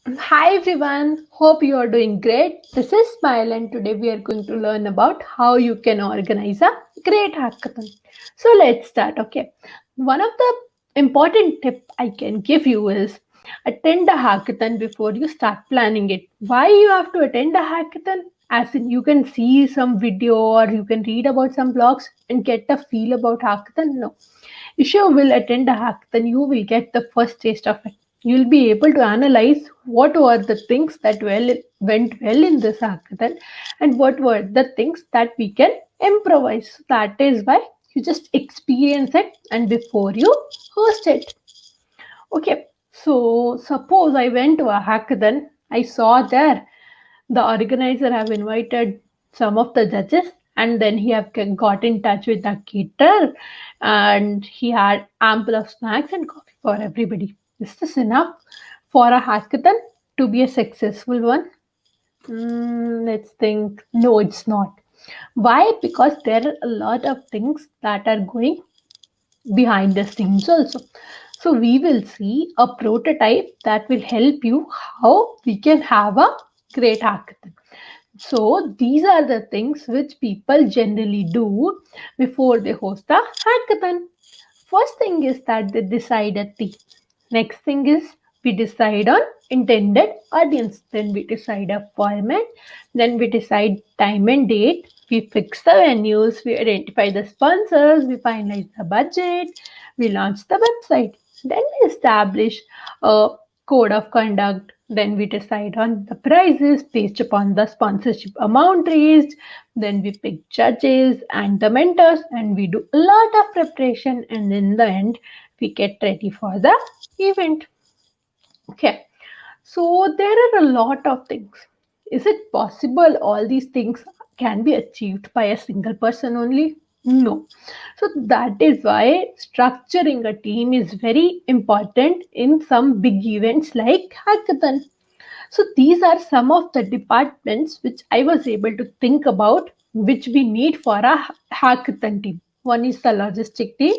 Hi everyone, hope you are doing great. This is Smile, and today we are going to learn about how you can organize a great hackathon. So let's start, okay? One of the important tip I can give you is attend a hackathon before you start planning it. Why you have to attend a hackathon? As in you can see some video or you can read about some blogs and get a feel about hackathon. No, if you will attend a hackathon, you will get the first taste of it. You'll be able to analyze what were the things that went well in this hackathon and what were the things that we can improvise. That is why you just experience it and before you host it. Okay, so suppose I went to a hackathon, I saw there the organizer have invited some of the judges and then he have got in touch with the caterer and he had ample of snacks and coffee for everybody. Is this enough for a hackathon to be a successful one? Let's think. No, it's not. Why? Because there are a lot of things that are going behind the scenes also. So we will see a prototype that will help you how we can have a great hackathon. So these are the things which people generally do before they host a hackathon. First thing is that they decide a theme. Next thing is we decide on intended audience. Then we decide a format. Then we decide time and date. We fix the venues. We identify the sponsors. We finalize the budget. We launch the website. Then we establish a code of conduct. Then we decide on the prices based upon the sponsorship amount raised. Then we pick judges and the mentors, and we do a lot of preparation. And in the end, we get ready for the event. Okay, so there are a lot of things. Is it possible all these things can be achieved by a single person only? No. So that is why structuring a team is very important in some big events like hackathon. So these are some of the departments which I was able to think about which we need for a hackathon team. One is the logistic team,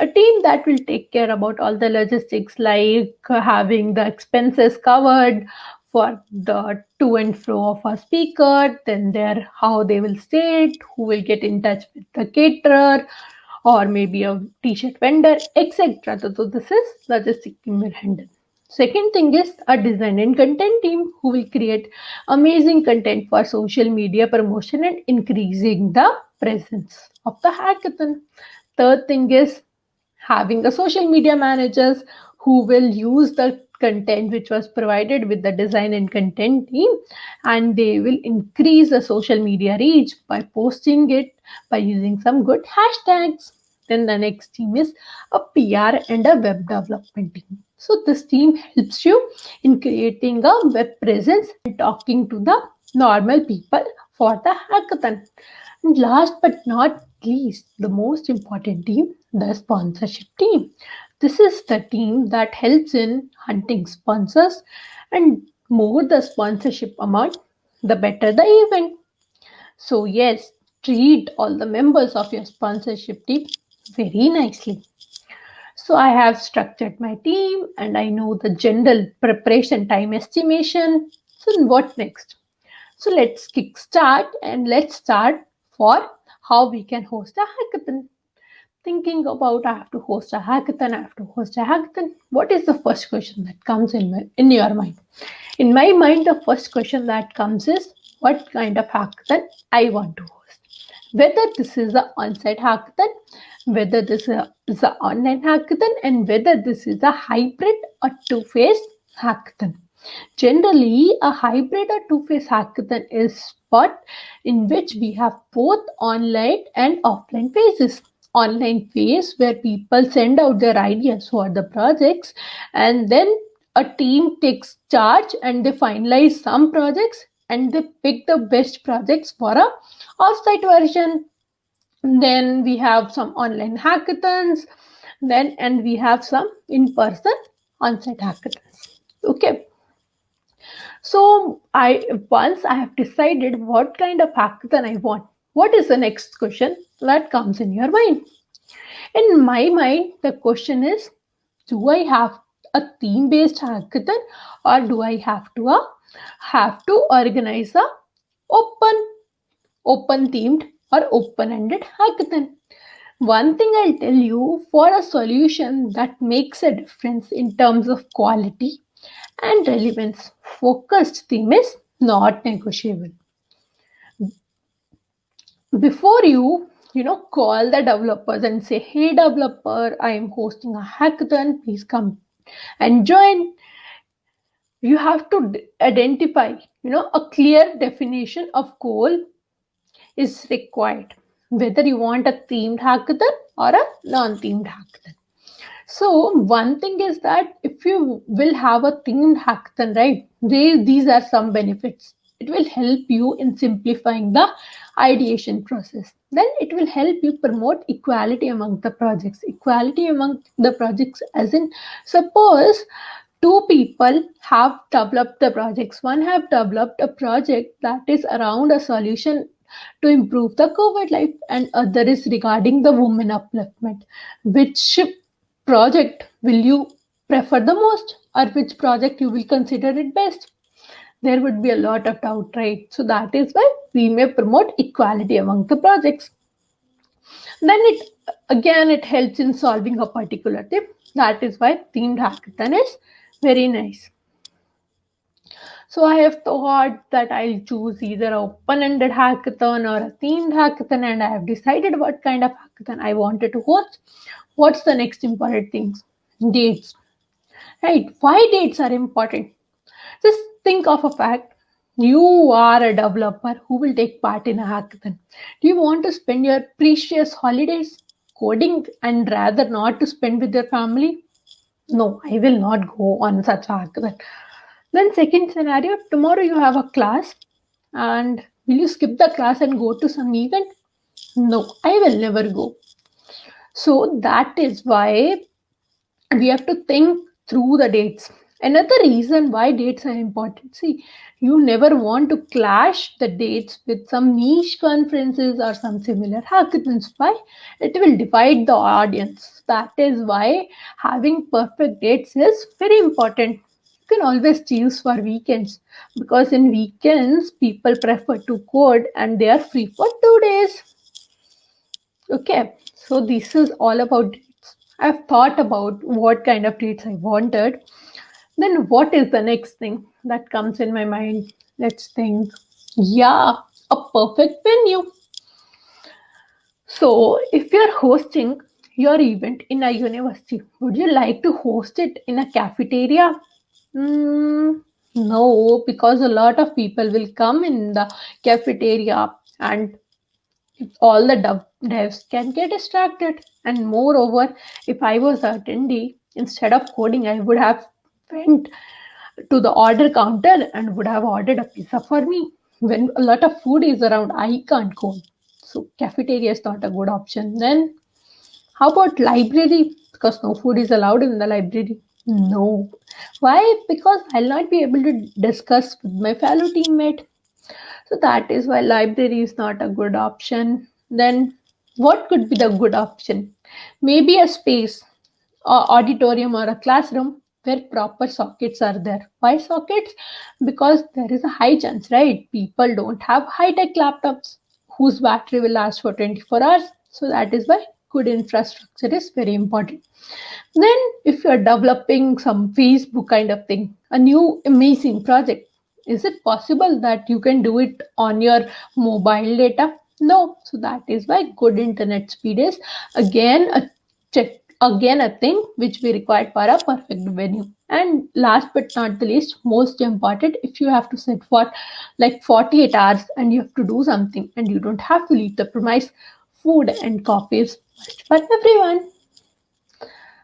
a team that will take care about all the logistics like having the expenses covered for the to and fro of a speaker, then their how they will stay, who will get in touch with the caterer or maybe a t-shirt vendor, etc. So this is logistic team will handle. Second thing is a design and content team who will create amazing content for social media promotion and increasing the presence of the hackathon. Third thing is having the social media managers who will use the content which was provided with the design and content team, and they will increase the social media reach by posting it by using some good hashtags. Then the next team is a PR and a web development team. So this team helps you in creating a web presence and talking to the normal people for the hackathon. And last but not least, the most important team, the sponsorship team. This is the team that helps in hunting sponsors, and more the sponsorship amount, the better the event. So, yes, treat all the members of your sponsorship team very nicely. So, I have structured my team and I know the general preparation time estimation. So, what next? So let's kickstart and let's start for how we can host a hackathon. Thinking about I have to host a hackathon, I have to host a hackathon. What is the first question that comes in your mind? In my mind, the first question that comes is what kind of hackathon I want to host. Whether this is an on-site hackathon, whether this is an online hackathon, and whether this is a hybrid or two-phase hackathon. Generally, a hybrid or two-phase hackathon is what in which we have both online and offline phases. Online phase where people send out their ideas for the projects, and then a team takes charge and they finalize some projects and they pick the best projects for a offsite version. Then we have some online hackathons, then and we have some in-person on-site hackathons. Okay, so I once I have decided what kind of hackathon I want. What is the next question that comes in your mind? In my mind, the question is, do I have a theme-based hackathon, or do I have to organize a open open themed or open ended hackathon? One thing I'll tell you, for a solution that makes a difference in terms of quality and relevance, focused theme is not negotiable. Before you call the developers and say, hey developer, I am hosting a hackathon, please come and join. You have to identify, a clear definition of goal is required, whether you want a themed hackathon or a non-themed hackathon. So one thing is that if you will have a themed hackathon, right, these are some benefits. It will help you in simplifying the ideation process. Then it will help you promote equality among the projects. Equality among the projects, as in, suppose two people have developed the projects. One have developed a project that is around a solution to improve the COVID life, and other is regarding the women upliftment. Which project will you prefer the most, or which project you will consider it best? There would be a lot of doubt, right? So that is why we may promote equality among the projects. Then it helps in solving a particular thing. That is why themed hackathon is very nice. So I have thought that I'll choose either an open-ended hackathon or a themed hackathon, and I have decided what kind of hackathon I wanted to host. What's the next important things? Dates. Right? Why dates are important? Just think of a fact. You are a developer who will take part in a hackathon. Do you want to spend your precious holidays coding and rather not to spend with your family? No, I will not go on such a hackathon. Then second scenario, tomorrow you have a class, and will you skip the class and go to some event? No, I will never go. So that is why we have to think through the dates. Another reason why dates are important, see, you never want to clash the dates with some niche conferences or some similar hackathons. Why? It will divide the audience. That is why having perfect dates is very important. You can always choose for weekends, because in weekends people prefer to code and they are free for 2 days. Okay, so this is all about dates. I've thought about what kind of dates I wanted. Then, what is the next thing that comes in my mind? Let's think. Yeah, a perfect venue. So, if you're hosting your event in a university, would you like to host it in a cafeteria? Mm, no, because a lot of people will come in the cafeteria, and all the devs can get distracted. And moreover, if I was an attendee, instead of coding, I would have went to the order counter and would have ordered a pizza for me. When a lot of food is around, I can't code. So cafeteria is not a good option. Then how about library? Because no food is allowed in the library. No. Why? Because I'll not be able to discuss with my fellow teammate. So that is why library is not a good option. Then what could be the good option? Maybe a space, auditorium or a classroom where proper sockets are there. Why sockets? Because there is a high chance, right? People don't have high-tech laptops whose battery will last for 24 hours. So that is why good infrastructure is very important. Then, if you're developing some Facebook kind of thing, a new amazing project, is it possible that you can do it on your mobile data? No. So that is why good internet speed is again a check, again a thing which we require for a perfect venue. And last but not the least, most important, if you have to sit for like 48 hours and you have to do something and you don't have to leave the premise, food and coffee is must for everyone.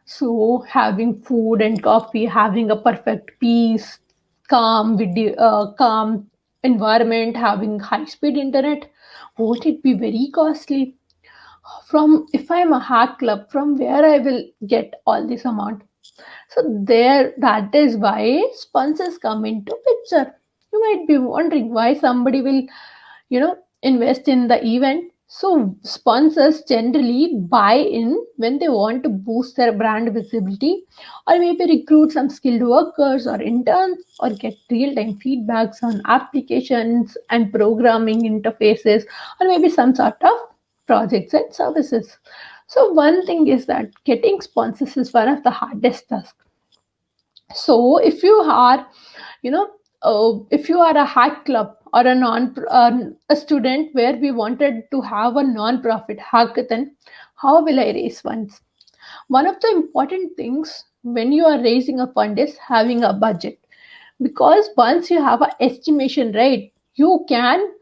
So having food and coffee, having a perfect peace, calm environment, having high-speed internet, won't it be very costly? From if I'm a hack club, from where I will get all this amount? So there, that is why sponsors come into picture. You might be wondering why somebody will, invest in the event. So sponsors generally buy in when they want to boost their brand visibility, or maybe recruit some skilled workers or interns, or get real-time feedbacks on applications and programming interfaces, or maybe some sort of projects and services. So one thing is that getting sponsors is one of the hardest tasks. So if you are, you know, if you are a hack club or a student where we wanted to have a non-profit hackathon, how will I raise funds? One of the important things when you are raising a fund is having a budget, because once you have an estimation, right, you can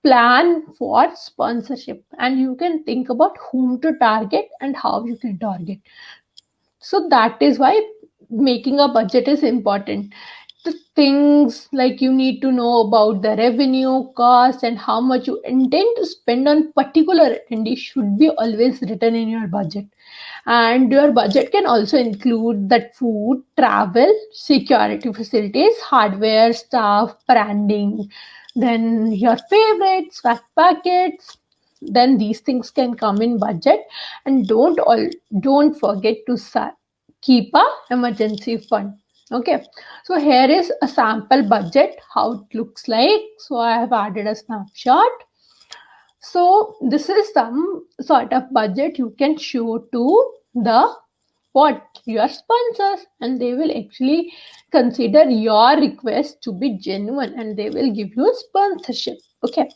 plan for sponsorship and you can think about whom to target and how you can target. So that is why making a budget is important. The things like you need to know about the revenue, cost, and how much you intend to spend on particular attendee should be always written in your budget. And your budget can also include that food, travel, security facilities, hardware, staff, branding, then your favorites, swag packets. Then these things can come in budget, and don't forget to keep a emergency fund. Okay, so here is a sample budget how it looks like. So I have added a snapshot. So this is some sort of budget you can show to the what your sponsors, and they will actually consider your request to be genuine and they will give you sponsorship. Okay,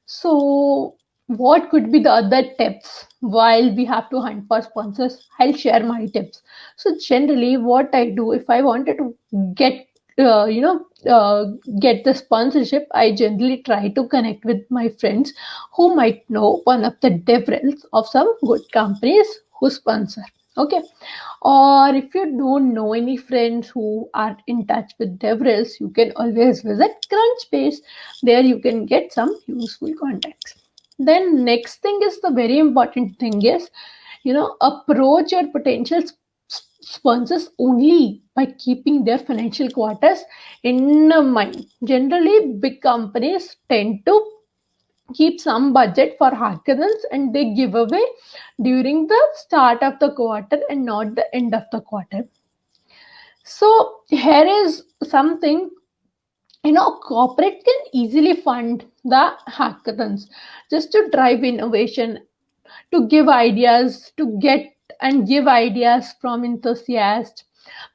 so what could be the other tips while we have to hunt for sponsors? I'll share my tips. So generally, what I do if I wanted to get get the sponsorship, I generally try to connect with my friends who might know one of the DevRels of some good companies who sponsor. Okay, or if you don't know any friends who are in touch with DevRels, you can always visit Crunchbase. There you can get some useful contacts. Then next thing is the very important thing is, approach your potential sponsors only by keeping their financial quarters in mind. Generally, big companies tend to keep some budget for hackathons and they give away during the start of the quarter and not the end of the quarter. So here is something, corporate can easily fund the hackathons just to drive innovation, to give ideas, to get and give ideas from enthusiasts.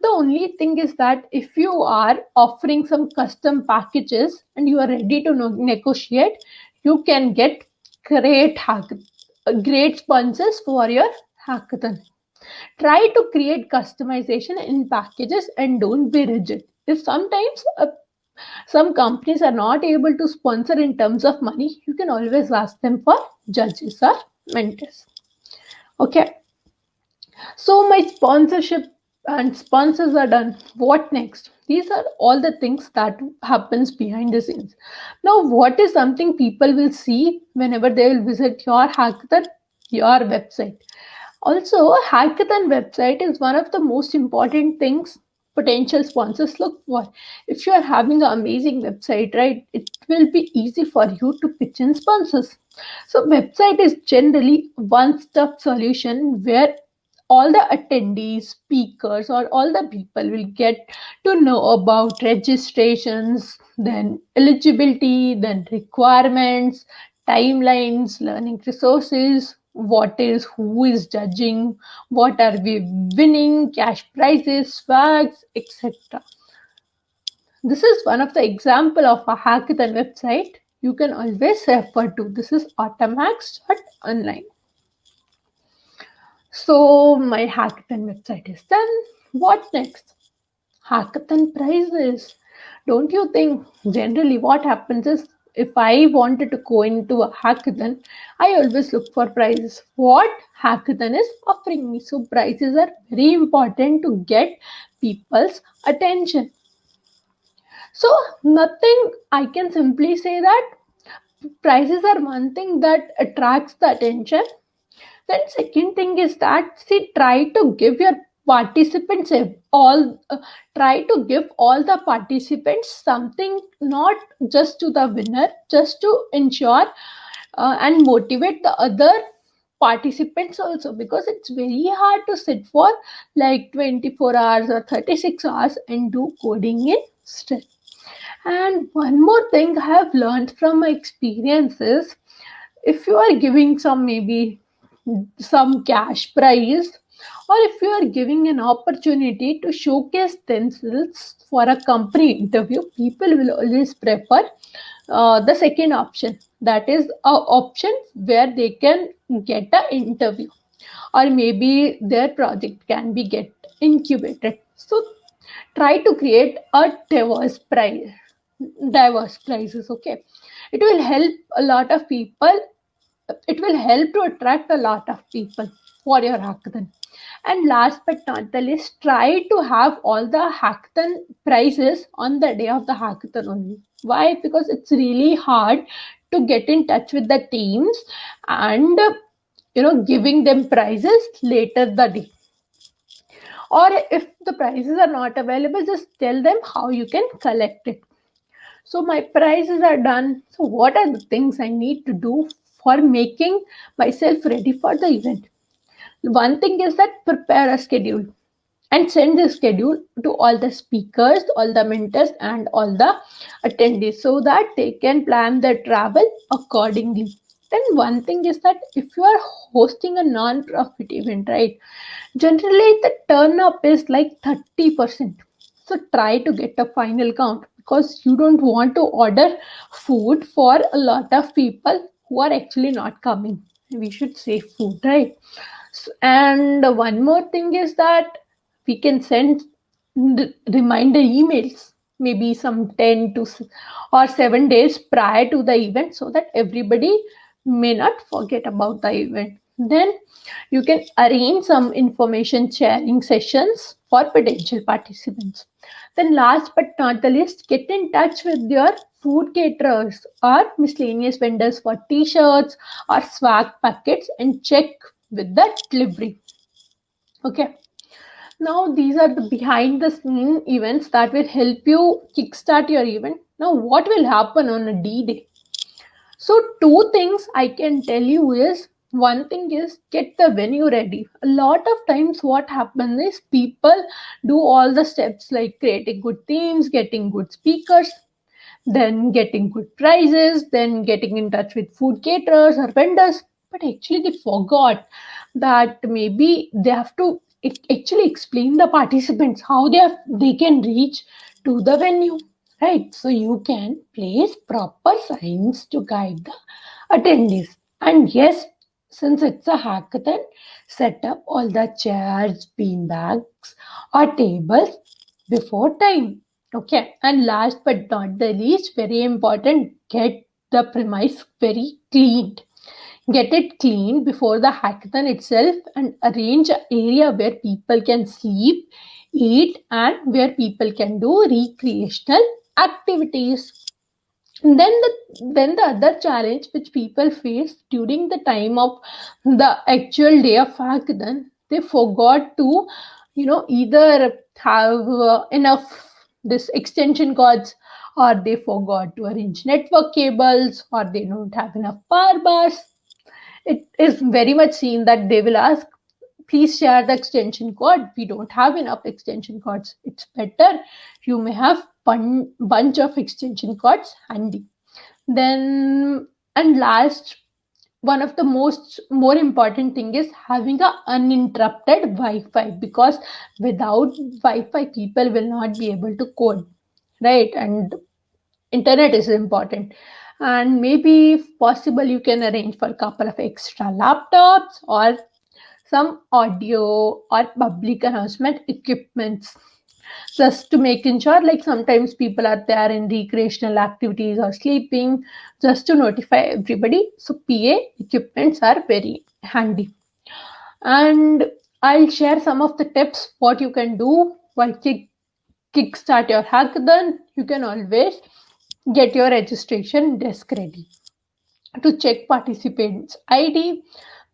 The only thing is that if you are offering some custom packages and you are ready to negotiate, you can get great great sponsors for your hackathon. Try to create customization in packages and don't be rigid. If sometimes some companies are not able to sponsor in terms of money, you can always ask them for judges or mentors. Okay, so my sponsorship and sponsors are done. What next? These are all the things that happens behind the scenes. Now, what is something people will see whenever they will visit your hackathon? Your website. Also, a hackathon website is one of the most important things potential sponsors look for. If you are having an amazing website, right, it will be easy for you to pitch in sponsors. So, website is generally one-stop solution where all the attendees, speakers, or all the people will get to know about registrations, then eligibility, then requirements, timelines, learning resources, what is, who is judging, what are we winning, cash prizes, swags, etc. This is one of the example of a hackathon website you can always refer to. This is automax.online. So my hackathon website is done. What next? Hackathon prizes. Don't you think generally what happens is if I wanted to go into a hackathon, I always look for prizes. What hackathon is offering me? So prizes are very important to get people's attention. So nothing, I can simply say that prizes are one thing that attracts the attention. Then second thing is that see, try to give your participants all try to give all the participants something, not just to the winner, just to ensure and motivate the other participants also, because it's very hard to sit for like 24 hours or 36 hours and do coding in stress. And one more thing I have learned from my experiences, if you are giving some, maybe some cash prize, or if you are giving an opportunity to showcase themselves for a company interview, people will always prefer the second option, that is a option where they can get an interview, or maybe their project can be get incubated. So try to create a diverse prizes. Okay, it will help a lot of people, it will help to attract a lot of people for your hackathon. And last but not the least, try to have all the hackathon prizes on the day of the hackathon only. Why? Because it's really hard to get in touch with the teams and giving them prizes later the day. Or if the prizes are not available, just tell them how you can collect it. So my prizes are done. So what are the things I need to do for making myself ready for the event? One thing is that prepare a schedule and send the schedule to all the speakers, all the mentors, and all the attendees so that they can plan their travel accordingly. Then one thing is that if you are hosting a non-profit event, right, generally the turn up is like 30%. So try to get a final count, because you don't want to order food for a lot of people who are actually not coming. We should save food, right? And one more thing is that we can send reminder emails, maybe some 10 to or 7 days prior to the event, so that everybody may not forget about the event. Then you can arrange some information sharing sessions for potential participants. Then last but not the least, get in touch with your food caterers or miscellaneous vendors for t-shirts or swag packets and check with the delivery. Okay, now these are the behind the scene events that will help you kickstart your event. Now what will happen on a D-Day? So two things I can tell you is, one thing is get the venue ready. A lot of times what happens is people do all the steps like creating good themes, getting good speakers, then getting good prices, then getting in touch with food caterers or vendors. But actually, they forgot that maybe they have to actually explain the participants how they can reach to the venue, right? So you can place proper signs to guide the attendees. And yes, since it's a hackathon, set up all the chairs, bean bags, or tables before time. Okay, and last but not the least, very important, get the premise very cleaned. Get it clean before the hackathon itself and arrange an area where people can sleep, eat, and where people can do recreational activities. Then the other challenge which people face during the time of the actual day of hackathon, they forgot to either have enough this extension cords, or they forgot to arrange network cables, or they don't have enough power bars. It is very much seen that they will ask, please share the extension cord, we don't have enough extension cords. It's better you may have bunch of extension cords handy. Then, and last, one of the most more important thing is having a uninterrupted wi-fi, because without wi-fi people will not be able to code, right? And internet is important. And maybe if possible you can arrange for a couple of extra laptops or some audio or public announcement equipments, just to make sure, like sometimes people are there in recreational activities or sleeping, just to notify everybody. So PA equipments are very handy. And I'll share some of the tips what you can do while kickstart your hackathon. You can always get your registration desk ready to check participants ID.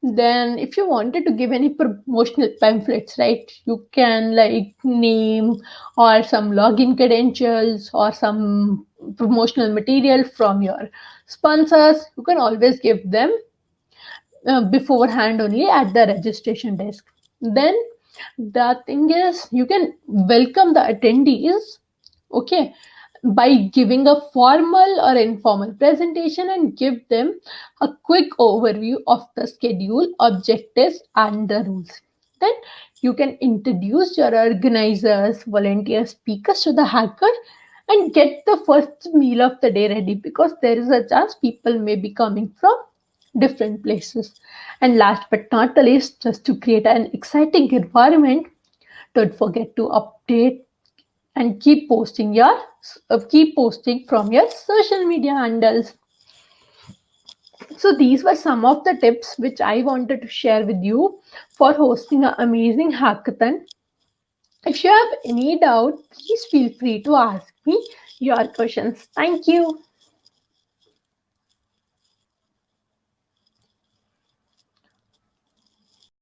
Then if you wanted to give any promotional pamphlets, right, you can like name or some login credentials or some promotional material from your sponsors, you can always give them beforehand only at the registration desk. Then the thing is, you can welcome the attendees, okay, by giving a formal or informal presentation and give them a quick overview of the schedule, objectives, and the rules. Then you can introduce your organizers, volunteer speakers to the hacker and get the first meal of the day ready, because there is a chance people may be coming from different places. And last but not the least, just to create an exciting environment, don't forget to update and keep posting from your social media handles. So these were some of the tips which I wanted to share with you for hosting an amazing hackathon. If you have any doubt, please feel free to ask me your questions. Thank you.